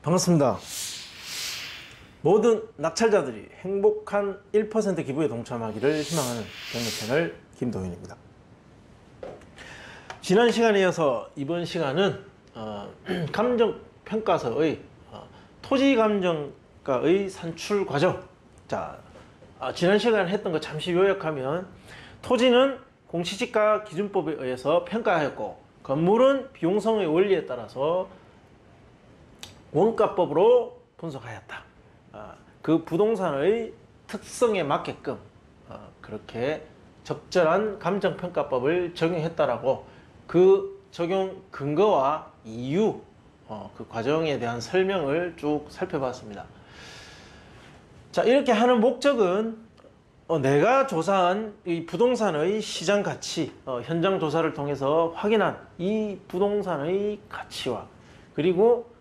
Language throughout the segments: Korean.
반갑습니다. 모든 낙찰자들이 행복한 1% 기부에 동참하기를 희망하는 경매 채널 김도윤입니다. 지난 시간에 이어서 이번 시간은 감정평가서의 토지감정가의 산출 과정. 자, 지난 시간에 했던 거 잠시 요약하면, 토지는 공시지가 기준법에 의해서 평가하였고, 건물은 비용성의 원리에 따라서 원가법으로 분석하였다. 그 부동산의 특성에 맞게끔 그렇게 적절한 감정평가법을 적용했다라고, 그 적용 근거와 이유, 그 과정에 대한 설명을 쭉 살펴봤습니다. 자, 이렇게 하는 목적은 내가 조사한 이 부동산의 시장 가치, 현장 조사를 통해서 확인한 이 부동산의 가치와, 그리고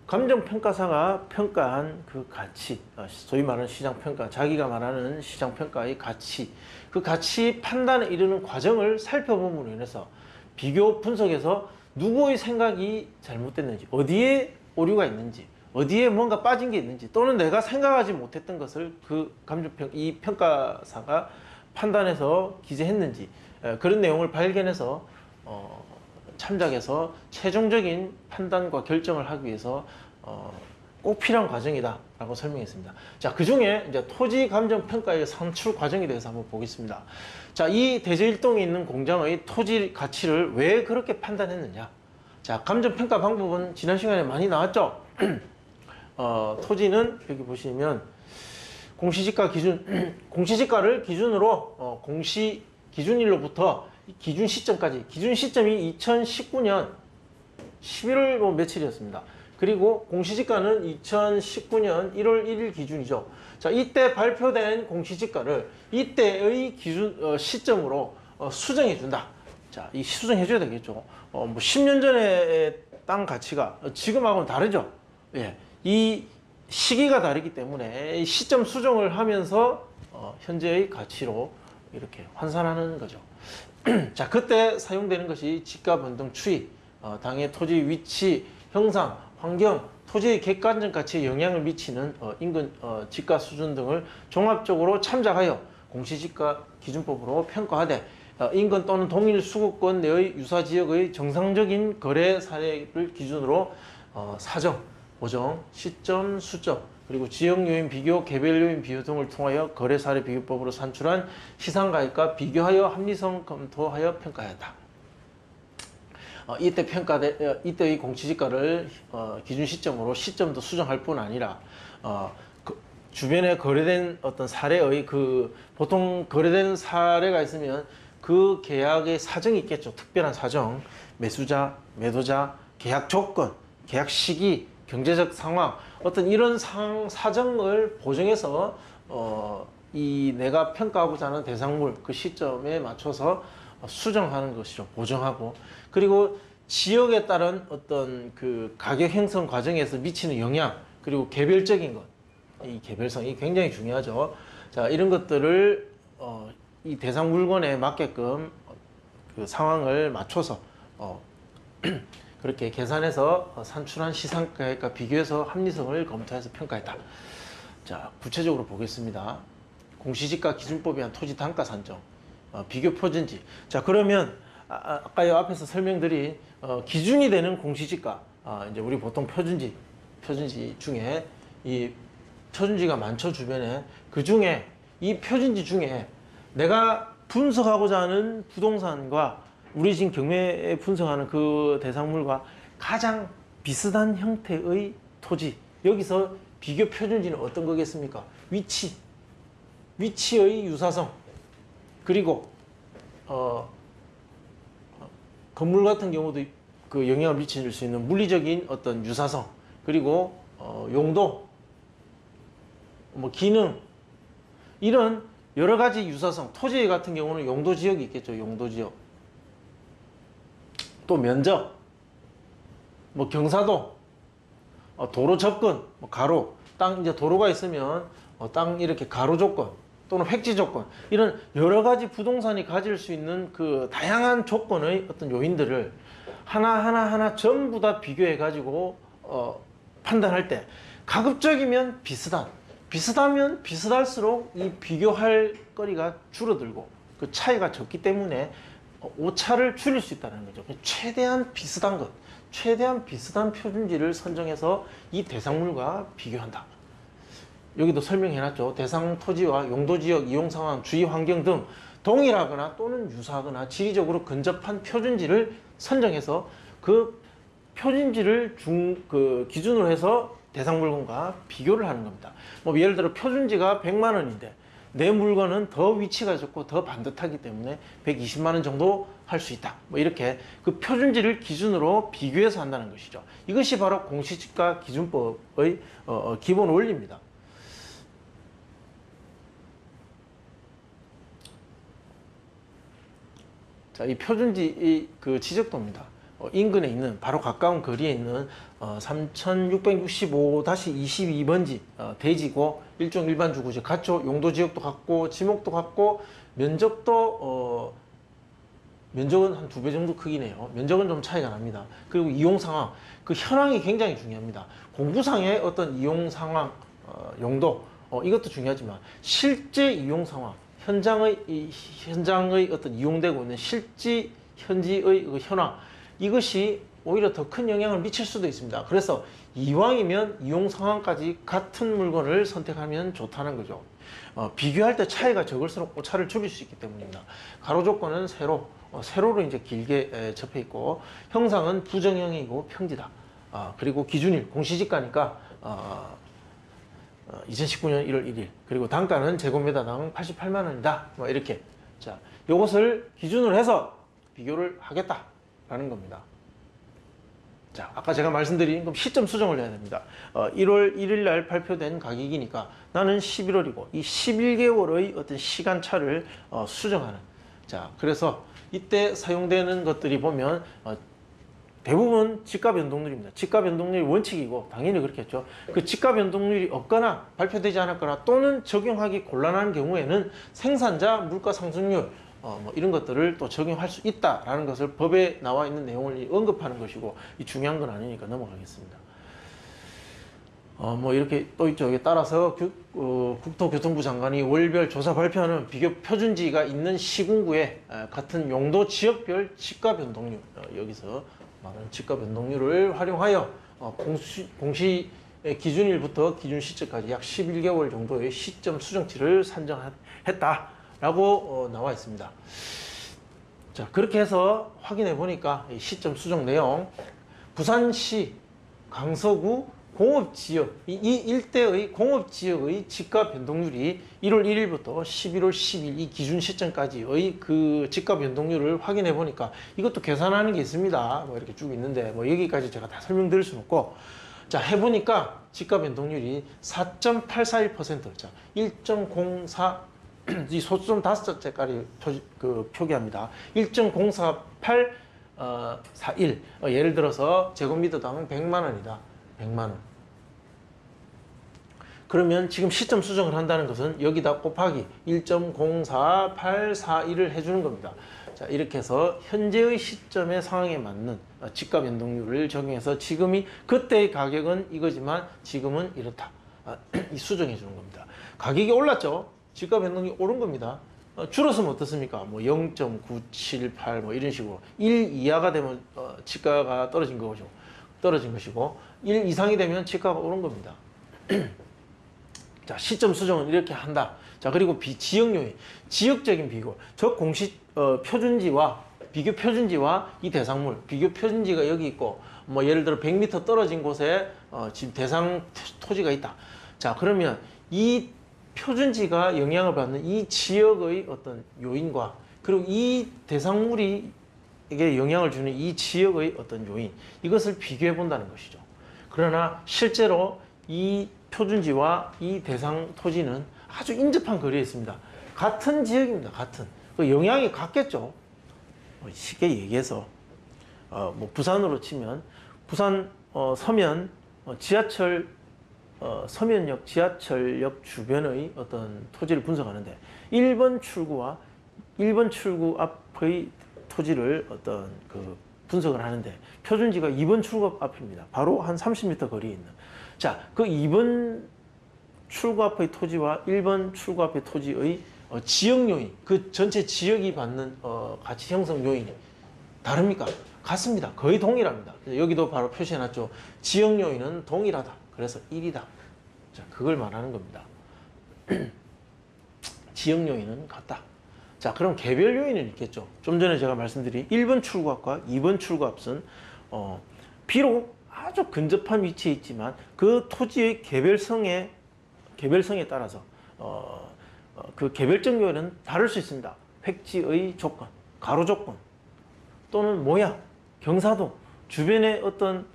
감정평가사가 평가한 그 가치, 소위 말하는 시장평가, 자기가 말하는 시장평가의 가치, 그 가치 판단에 이르는 과정을 살펴봄으로 인해서 비교 분석에서 누구의 생각이 잘못됐는지, 어디에 오류가 있는지, 어디에 뭔가 빠진 게 있는지, 또는 내가 생각하지 못했던 것을 그 이 평가사가 판단해서 기재했는지, 그런 내용을 발견해서 참작해서 최종적인 판단과 결정을 하기 위해서 꼭 필요한 과정이다 라고 설명했습니다. 자, 그 중에 이제 토지 감정 평가의 산출 과정에 대해서 한번 보겠습니다. 자, 이 대저일동에 있는 공장의 토지 가치를 왜 그렇게 판단했느냐. 자, 감정 평가 방법은 지난 시간에 많이 나왔죠. 토지는 여기 보시면 공시지가 기준, 공시지가를 기준으로 공시 기준일로부터 기준 시점까지, 기준 시점이 2019년 11월 며칠이었습니다. 그리고 공시지가는 2019년 1월 1일 기준이죠. 자, 이때 발표된 공시지가를 이때의 기준 시점으로 수정해 준다. 자, 이 수정해 줘야 되겠죠. 뭐 10년 전에 땅 가치가 지금하고는 다르죠. 예. 이 시기가 다르기 때문에 시점 수정을 하면서 현재의 가치로 이렇게 환산하는 거죠. 자, 그때 사용되는 것이 지가 변동 추이, 당의 토지 위치, 형상, 환경, 토지의 객관적 가치에 영향을 미치는 인근 지가 수준 등을 종합적으로 참작하여 공시지가 기준법으로 평가하되, 인근 또는 동일 수급권 내의 유사지역의 정상적인 거래 사례를 기준으로 사정, 보정, 시점, 수점, 그리고 지역 요인 비교, 개별 요인 비교 등을 통하여 거래 사례 비교법으로 산출한 시상가액과 비교하여 합리성 검토하여 평가하였다. 이때의 공시지가를 기준 시점으로 시점도 수정할 뿐 아니라 주변에 거래된 어떤 사례의 보통 거래된 사례가 있으면 그 계약의 사정이 있겠죠. 특별한 사정, 매수자, 매도자, 계약 조건, 계약 시기, 경제적 상황, 어떤 이런 사정을 보정해서 이 내가 평가하고자 하는 대상물 그 시점에 맞춰서 수정하는 것이죠. 보정하고, 그리고 지역에 따른 어떤 그 가격 형성 과정에서 미치는 영향, 그리고 개별적인 것, 이 개별성이 굉장히 중요하죠. 자, 이런 것들을 이 대상 물건에 맞게끔 그 상황을 맞춰서 그렇게 계산해서 산출한 시상가액과 비교해서 합리성을 검토해서 평가했다. 자, 구체적으로 보겠습니다. 공시지가 기준법에 한 토지 단가 산정, 비교 표준지. 자, 그러면 아까 앞에서 설명드린 기준이 되는 공시지가, 이제 우리 보통 표준지 중에 이 표준지가 많죠, 주변에. 그 중에 이 표준지 중에 내가 분석하고자 하는 부동산과 우리 지금 경매에 분석하는 그 대상물과 가장 비슷한 형태의 토지, 여기서 비교 표준지는 어떤 거겠습니까? 위치의 유사성, 그리고 건물 같은 경우도 그 영향을 미칠 수 있는 물리적인 어떤 유사성, 그리고 용도, 뭐 기능, 이런 여러 가지 유사성. 토지 같은 경우는 용도 지역이 있겠죠. 용도 지역. 또 면적, 뭐 경사도, 도로 접근, 뭐 가로, 땅 이제 도로가 있으면 땅 이렇게 가로 조건 또는 획지 조건, 이런 여러 가지 부동산이 가질 수 있는 그 다양한 조건의 어떤 요인들을 하나하나 전부 다 비교해 가지고 판단할 때 가급적이면 비슷하면 비슷할수록 이 비교할 거리가 줄어들고 그 차이가 적기 때문에 오차를 줄일 수 있다는 거죠. 최대한 비슷한 것, 최대한 비슷한 표준지를 선정해서 이 대상물과 비교한다. 여기도 설명해놨죠. 대상 토지와 용도지역, 이용상황, 주의 환경 등 동일하거나 또는 유사하거나 지리적으로 근접한 표준지를 선정해서 그 표준지를 기준으로 해서 대상 물건과 비교를 하는 겁니다. 뭐 예를 들어 표준지가 100만 원인데 내 물건은 더 위치가 좋고 더 반듯하기 때문에 120만 원 정도 할 수 있다. 뭐 이렇게 그 표준지를 기준으로 비교해서 한다는 것이죠. 이것이 바로 공시지가 기준법의 기본 원리입니다. 자, 이 표준지 그 지적도입니다. 인근에 있는 바로 가까운 거리에 있는 3665-22번지 대지고 일종 일반 주거지 같죠. 용도 지역도 같고 지목도 같고 면적도 면적은 한 2배 정도 크기네요. 면적은 좀 차이가 납니다. 그리고 이용 상황, 그 현황이 굉장히 중요합니다. 공부상의 어떤 이용 상황, 용도 이것도 중요하지만 실제 이용 상황, 현장의 어떤 이용되고 있는 실제 현지의 그 현황, 이것이 오히려 더 큰 영향을 미칠 수도 있습니다. 그래서 이왕이면 이용 상황까지 같은 물건을 선택하면 좋다는 거죠. 비교할 때 차이가 적을수록 오차를 줄일 수 있기 때문입니다. 가로 조건은 세로로 이제 길게 접해 있고, 형상은 부정형이고 평지다. 그리고 기준일 공시지가니까 2019년 1월 1일, 그리고 단가는 제곱미터당 88만 원이다. 뭐 이렇게. 자, 요것을 기준으로 해서 비교를 하겠다라는 겁니다. 자, 아까 제가 말씀드린 그럼 시점 수정을 해야 됩니다. 1월 1일 날 발표된 가격이니까 나는 11월이고 이 11개월의 어떤 시간차를 수정하는. 자, 그래서 이때 사용되는 것들이 보면 대부분 지가 변동률입니다. 지가 변동률이 원칙이고 당연히 그렇겠죠. 그 지가 변동률이 없거나 발표되지 않았거나 또는 적용하기 곤란한 경우에는 생산자 물가 상승률 뭐 이런 것들을 또 적용할 수 있다라는 것을 법에 나와 있는 내용을 언급하는 것이고, 이 중요한 건 아니니까 넘어가겠습니다. 뭐 이렇게 또 있죠. 여기 따라서 국토교통부 장관이 월별 조사 발표하는 비교 표준지가 있는 시군구에 같은 용도 지역별 지가 변동률, 여기서 말하는 지가 변동률을 활용하여 공시 기준일부터 기준 시점까지 약 11개월 정도의 시점 수정치를 산정했다라고 나와 있습니다. 자, 그렇게 해서 확인해 보니까 이 시점 수정 내용, 부산시 강서구 공업지역, 이 일대의 공업지역의 지가 변동률이 1월 1일부터 11월 10일 이 기준 시점까지의 그 지가 변동률을 확인해 보니까 이것도 계산하는 게 있습니다. 뭐 이렇게 쭉 있는데 뭐 여기까지 제가 다 설명드릴 수는 없고, 자, 해보니까 지가 변동률이 4.841%, 자, 1.04, 이 소수점 5자까지 표기합니다. 1.04841, 예를 들어서 제곱미터당 100만 원이다. 100만 원. 그러면 지금 시점 수정을 한다는 것은 여기다 곱하기 1.04841을 해주는 겁니다. 자, 이렇게 해서 현재의 시점의 상황에 맞는 지가 변동률을 적용해서 지금이 그때의 가격은 이거지만 지금은 이렇다. 이 수정해 주는 겁니다. 가격이 올랐죠? 지가 변동률이 오른 겁니다. 줄었으면 어떻습니까? 뭐 0.978 뭐 이런 식으로 1 이하가 되면 지가가 떨어진 것이고 1 이상이 되면 지가가 오른 겁니다. 자, 시점 수정은 이렇게 한다. 자, 그리고 지역 요인, 지역적인 비교. 저 공시 표준지와 비교 표준지와 이 대상물, 비교 표준지가 여기 있고, 뭐 예를 들어 100m 떨어진 곳에 지금 대상 토지가 있다. 자, 그러면 이 표준지가 영향을 받는 이 지역의 어떤 요인과 그리고 이 대상물이 이게 영향을 주는 이 지역의 어떤 요인, 이것을 비교해 본다는 것이죠. 그러나 실제로 이 표준지와 이 대상 토지는 아주 인접한 거리에 있습니다. 같은 지역입니다. 같은. 그 영향이 같겠죠. 쉽게 얘기해서 뭐 부산으로 치면 부산 서면 지하철 서면역 지하철역 주변의 어떤 토지를 분석하는데 1번 출구 앞의 토지를 어떤 그 분석을 하는데 표준지가 2번 출구 앞입니다. 바로 한 30m 거리에 있는. 자, 그 2번 출구 앞의 토지와 1번 출구 앞의 토지의 지역 요인, 그 전체 지역이 받는 가치 형성 요인이 다릅니까? 같습니다. 거의 동일합니다. 여기도 바로 표시해놨죠. 지역 요인은 동일하다. 그래서 1이다. 자, 그걸 말하는 겁니다. 지역 요인은 같다. 자, 그럼 개별 요인은 있겠죠. 좀 전에 제가 말씀드린 1번 출구앞과 2번 출구앞은 비록 아주 근접한 위치에 있지만 그 토지의 개별성에 따라서 그 개별적 요인은 다를 수 있습니다. 획지의 조건, 가로 조건 또는 모양, 경사도, 주변에 어떤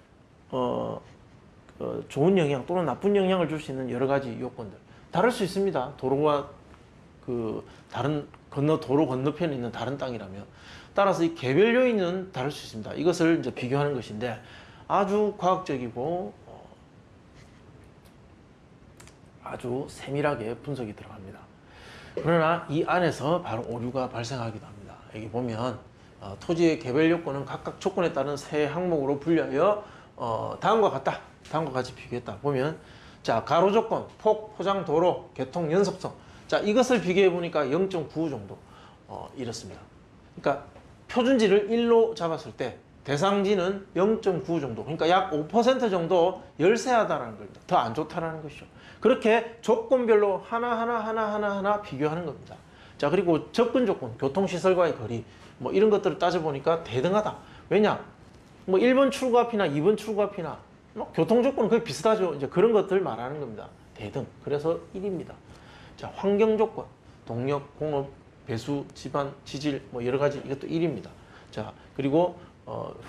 좋은 영향 또는 나쁜 영향을 줄 수 있는 여러 가지 요건들 다를 수 있습니다. 도로와 그 다른 도로 건너편에 있는 다른 땅이라면 따라서 이 개별 요인은 다를 수 있습니다. 이것을 이제 비교하는 것인데 아주 과학적이고 아주 세밀하게 분석이 들어갑니다. 그러나 이 안에서 바로 오류가 발생하기도 합니다. 여기 보면 토지의 개별 요건은 각각 조건에 따른 세 항목으로 분류하여 다음과 같이 비교했다. 보면 자, 가로 조건, 폭, 포장, 도로, 교통, 연속성. 자, 이것을 비교해 보니까 0.95 정도 이렇습니다. 그러니까 표준지를 1로 잡았을 때 대상지는 0.9 정도, 그러니까 약 5% 정도 열세하다라는 겁니다. 더 안 좋다라는 것이죠. 그렇게 조건별로 하나 비교하는 겁니다. 자, 그리고 접근 조건, 교통시설과의 거리, 뭐 이런 것들을 따져보니까 대등하다. 왜냐? 뭐 1번 출구 앞이나 2번 출구 앞이나 뭐 교통 조건은 거의 비슷하죠. 이제 그런 것들 말하는 겁니다. 대등. 그래서 1입니다. 자, 환경 조건, 동력, 공업, 배수, 지반, 지질, 뭐 여러 가지 이것도 1입니다. 자, 그리고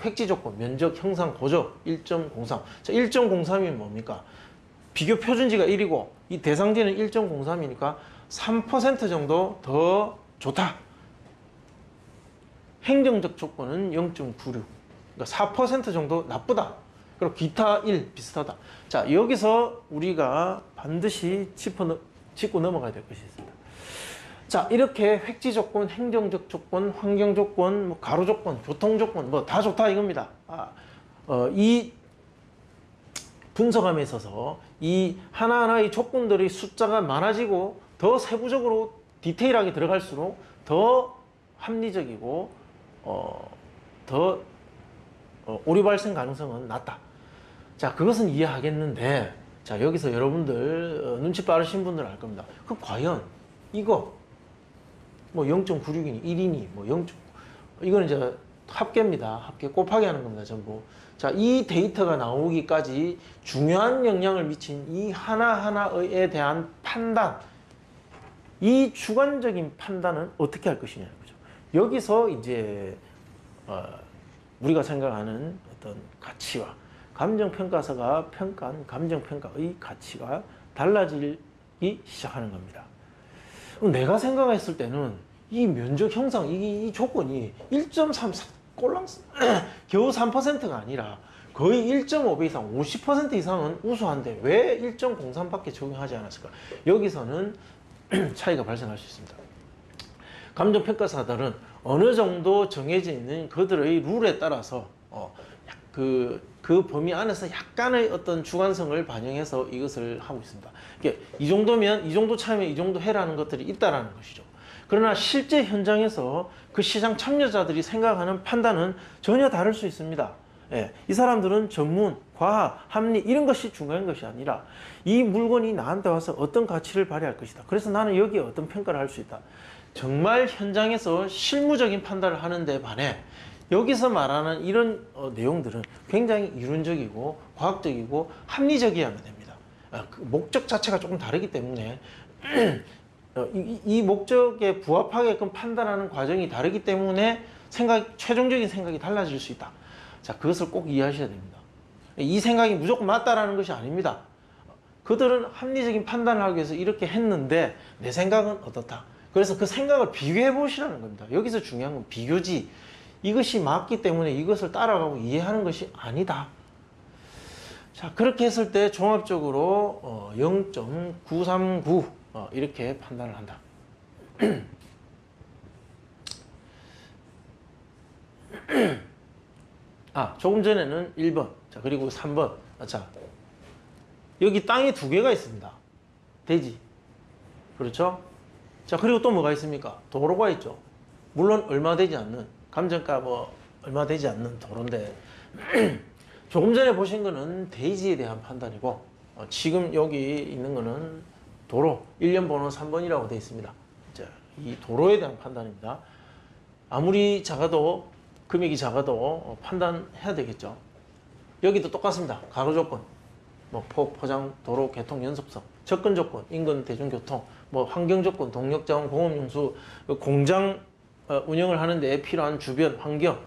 획지 조건, 면적, 형상, 고적 1.03. 자, 1.03이면 뭡니까? 비교 표준지가 1이고 이 대상지는 1.03이니까 3% 정도 더 좋다. 행정적 조건은 0.96. 그러니까 4% 정도 나쁘다. 그리고 기타 1 비슷하다. 자, 여기서 우리가 반드시 짚고 넘어가야 될 것이 있습니다. 자, 이렇게 획지 조건, 행정적 조건, 환경 조건, 뭐 가로 조건, 교통 조건 뭐 다 좋다 이겁니다. 이 분석함에 있어서 이 하나하나의 조건들의 숫자가 많아지고 더 세부적으로 디테일하게 들어갈수록 더 합리적이고 더 오류 발생 가능성은 낮다. 자, 그것은 이해하겠는데 자, 여기서 여러분들 눈치 빠르신 분들은 알 겁니다. 그럼 과연 이거 뭐 0.96이니 1이니 뭐 0. 이거는 이제 합계입니다. 합계 곱하기 하는 겁니다. 전부. 자, 이 데이터가 나오기까지 중요한 영향을 미친 이 하나하나에 대한 판단, 이 주관적인 판단은 어떻게 할 것이냐는 거죠. 여기서 이제 우리가 생각하는 어떤 가치와 감정평가사가 평가한 감정평가의 가치가 달라지기 시작하는 겁니다. 내가 생각했을 때는 이 면적 형상, 이 조건이 1.3, 꼴랑 겨우 3%가 아니라 거의 1.5배 이상, 50% 이상은 우수한데 왜 1.03밖에 적용하지 않았을까? 여기서는 차이가 발생할 수 있습니다. 감정평가사들은 어느 정도 정해져 있는 그들의 룰에 따라서 그 범위 안에서 약간의 어떤 주관성을 반영해서 이것을 하고 있습니다. 이 정도면, 이 정도 차이면 이 정도 해라는 것들이 있다라는 것이죠. 그러나 실제 현장에서 그 시장 참여자들이 생각하는 판단은 전혀 다를 수 있습니다. 예, 이 사람들은 전문, 과학, 합리 이런 것이 중요한 것이 아니라 이 물건이 나한테 와서 어떤 가치를 발휘할 것이다. 그래서 나는 여기에 어떤 평가를 할 수 있다. 정말 현장에서 실무적인 판단을 하는데 반해 여기서 말하는 이런 내용들은 굉장히 이론적이고 과학적이고 합리적이어야 됩니다. 그 목적 자체가 조금 다르기 때문에 이 목적에 부합하게끔 판단하는 과정이 다르기 때문에 최종적인 생각이 달라질 수 있다. 자, 그것을 꼭 이해하셔야 됩니다. 이 생각이 무조건 맞다라는 것이 아닙니다. 그들은 합리적인 판단을 하기 위해서 이렇게 했는데 내 생각은 어떻다. 그래서 그 생각을 비교해 보시라는 겁니다. 여기서 중요한 건 비교지. 이것이 맞기 때문에 이것을 따라가고 이해하는 것이 아니다. 자, 그렇게 했을 때 종합적으로 0.939 이렇게 판단을 한다. 조금 전에는 1번, 자, 그리고 3번. 자, 여기 땅이 두 개가 있습니다. 대지. 그렇죠? 자, 그리고 또 뭐가 있습니까? 도로가 있죠. 물론 얼마 되지 않는, 감정가 뭐 얼마 되지 않는 도로인데, 조금 전에 보신 거는 대지에 대한 판단이고, 지금 여기 있는 거는 도로, 1년 번호 3번이라고 되어 있습니다. 자, 이 도로에 대한 판단입니다. 아무리 작아도, 금액이 작아도 판단해야 되겠죠. 여기도 똑같습니다. 가로 조건, 뭐 포장, 도로, 개통, 연속성, 접근 조건, 인근, 대중교통, 뭐 환경 조건, 동력자원, 공업용수, 공장 운영을 하는데 필요한 주변 환경,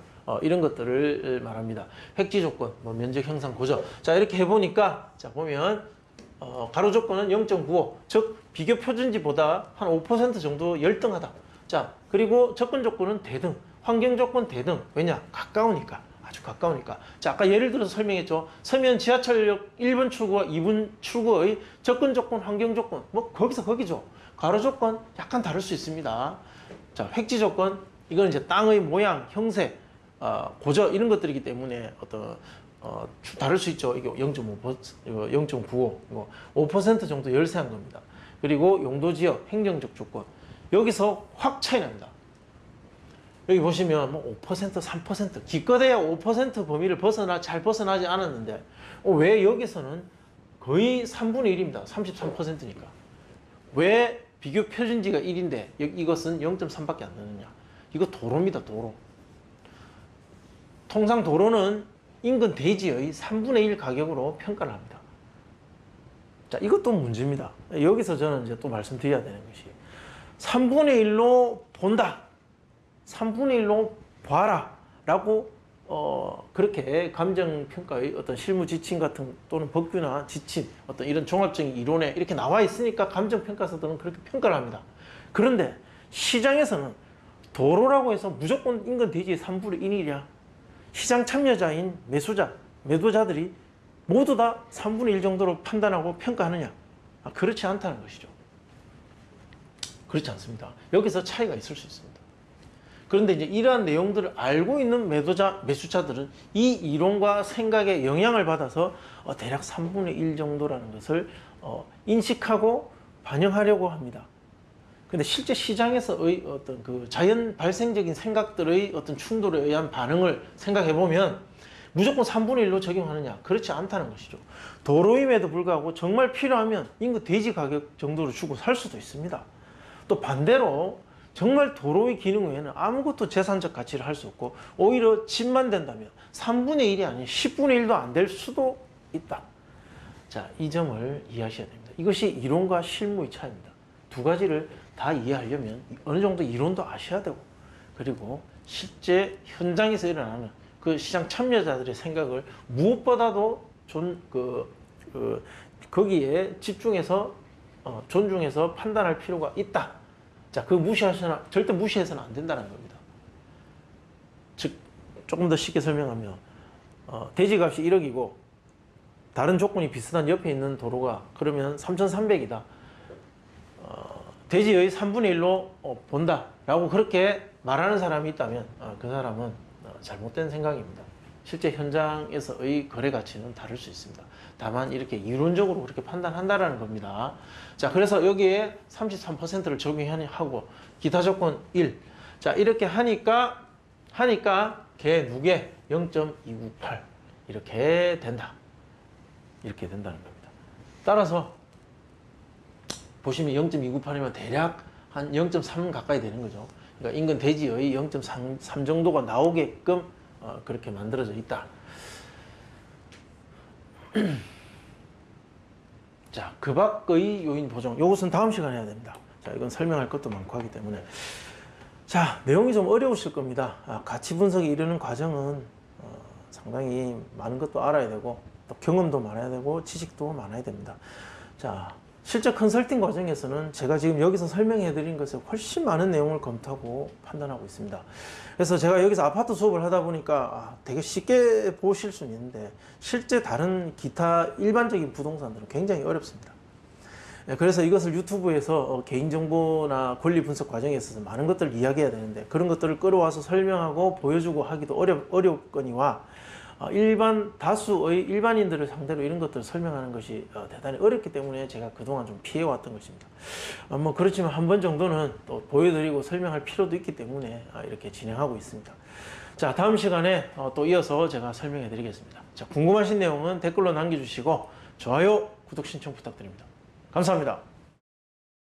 이런 것들을 말합니다. 획지 조건, 뭐 면적 형상 고저. 자, 이렇게 해보니까, 자, 보면, 가로 조건은 0.95, 즉, 비교 표준지보다 한 5% 정도 열등하다. 자, 그리고 접근 조건은 대등, 환경 조건 대등. 왜냐? 가까우니까. 아주 가까우니까. 자, 아까 예를 들어서 설명했죠. 서면 지하철역 1번 출구와 2번 출구의 접근 조건, 환경 조건. 뭐, 거기서 거기죠. 가로 조건 약간 다를 수 있습니다. 자, 획지 조건. 이건 이제 땅의 모양, 형세, 고저 이런 것들이기 때문에 다를 수 있죠. 이게 0.5%, 이거 0.95, 이거 5% 정도 열세한 겁니다. 그리고 용도지역, 행정적 조건. 여기서 확 차이 납니다. 여기 보시면 뭐 5%, 3%, 기껏해야 5% 범위를 잘 벗어나지 않았는데, 왜 여기서는 거의 3분의 1입니다. 33%니까. 왜 비교 표준지가 1인데 이것은 0.3밖에 안 되느냐. 이거 도로입니다, 도로. 통상 도로는 인근 대지의 3분의 1 가격으로 평가를 합니다. 자, 이것도 문제입니다. 여기서 저는 이제 또 말씀드려야 되는 것이 3분의 1로 본다. 3분의 1로 봐라. 라고, 그렇게 감정평가의 어떤 실무 지침 같은 또는 법규나 지침, 어떤 이런 종합적인 이론에 이렇게 나와 있으니까 감정평가서들은 그렇게 평가를 합니다. 그런데 시장에서는 도로라고 해서 무조건 인근 대지의 3분의 1이랴. 시장 참여자인 매도자들이 모두 다 3분의 1 정도로 판단하고 평가하느냐? 그렇지 않다는 것이죠. 그렇지 않습니다. 여기서 차이가 있을 수 있습니다. 그런데 이제 이러한 내용들을 알고 있는 매수자들은 이 이론과 생각에 영향을 받아서 대략 3분의 1 정도라는 것을 인식하고 반영하려고 합니다. 근데 실제 시장에서의 어떤 그 자연 발생적인 생각들의 어떤 충돌에 의한 반응을 생각해 보면 무조건 3분의 1로 적용하느냐? 그렇지 않다는 것이죠. 도로임에도 불구하고 정말 필요하면 인근 대지 가격 정도로 주고 살 수도 있습니다. 또 반대로 정말 도로의 기능 외에는 아무것도 재산적 가치를 할 수 없고 오히려 집만 된다면 3분의 1이 아닌 10분의 1도 안 될 수도 있다. 자, 이 점을 이해하셔야 됩니다. 이것이 이론과 실무의 차이입니다. 두 가지를 다 이해하려면 어느 정도 이론도 아셔야 되고, 그리고 실제 현장에서 일어나는 그 시장 참여자들의 생각을 무엇보다도 거기에 집중해서 존중해서 판단할 필요가 있다. 자, 절대 무시해서는 안 된다는 겁니다. 즉, 조금 더 쉽게 설명하면 대지값이 1억이고 다른 조건이 비슷한 옆에 있는 도로가 그러면 3,300이다. 대지의 3분의 1로 본다라고 그렇게 말하는 사람이 있다면 그 사람은 잘못된 생각입니다. 실제 현장에서의 거래 가치는 다를 수 있습니다. 다만 이렇게 이론적으로 그렇게 판단한다라는 겁니다. 자, 그래서 여기에 33%를 적용하고 기타 조건 1. 자, 이렇게 하니까 걔 누계 0.298 이렇게 된다. 이렇게 된다는 겁니다. 따라서 보시면 0.298이면 대략 한 0.3 가까이 되는 거죠. 그러니까 인근 대지의 0.3 정도가 나오게끔 그렇게 만들어져 있다. 자, 그 밖의 요인 보정. 이것은 다음 시간에 해야 됩니다. 자, 이건 설명할 것도 많고 하기 때문에. 자, 내용이 좀 어려우실 겁니다. 가치 분석에 이르는 과정은 상당히 많은 것도 알아야 되고 또 경험도 많아야 되고 지식도 많아야 됩니다. 자, 실제 컨설팅 과정에서는 제가 지금 여기서 설명해 드린 것에 훨씬 많은 내용을 검토하고 판단하고 있습니다. 그래서 제가 여기서 아파트 수업을 하다 보니까 되게 쉽게 보실 수는 있는데 실제 다른 기타 일반적인 부동산들은 굉장히 어렵습니다. 그래서 이것을 유튜브에서 개인정보나 권리 분석 과정에 있어서 많은 것들을 이야기해야 되는데 그런 것들을 끌어와서 설명하고 보여주고 하기도 어렵거니와 일반 다수의 일반인들을 상대로 이런 것들을 설명하는 것이 대단히 어렵기 때문에 제가 그동안 좀 피해왔던 것입니다. 뭐 그렇지만 한 번 정도는 또 보여드리고 설명할 필요도 있기 때문에 이렇게 진행하고 있습니다. 자, 다음 시간에 또 이어서 제가 설명해 드리겠습니다. 자, 궁금하신 내용은 댓글로 남겨주시고 좋아요, 구독 신청 부탁드립니다. 감사합니다.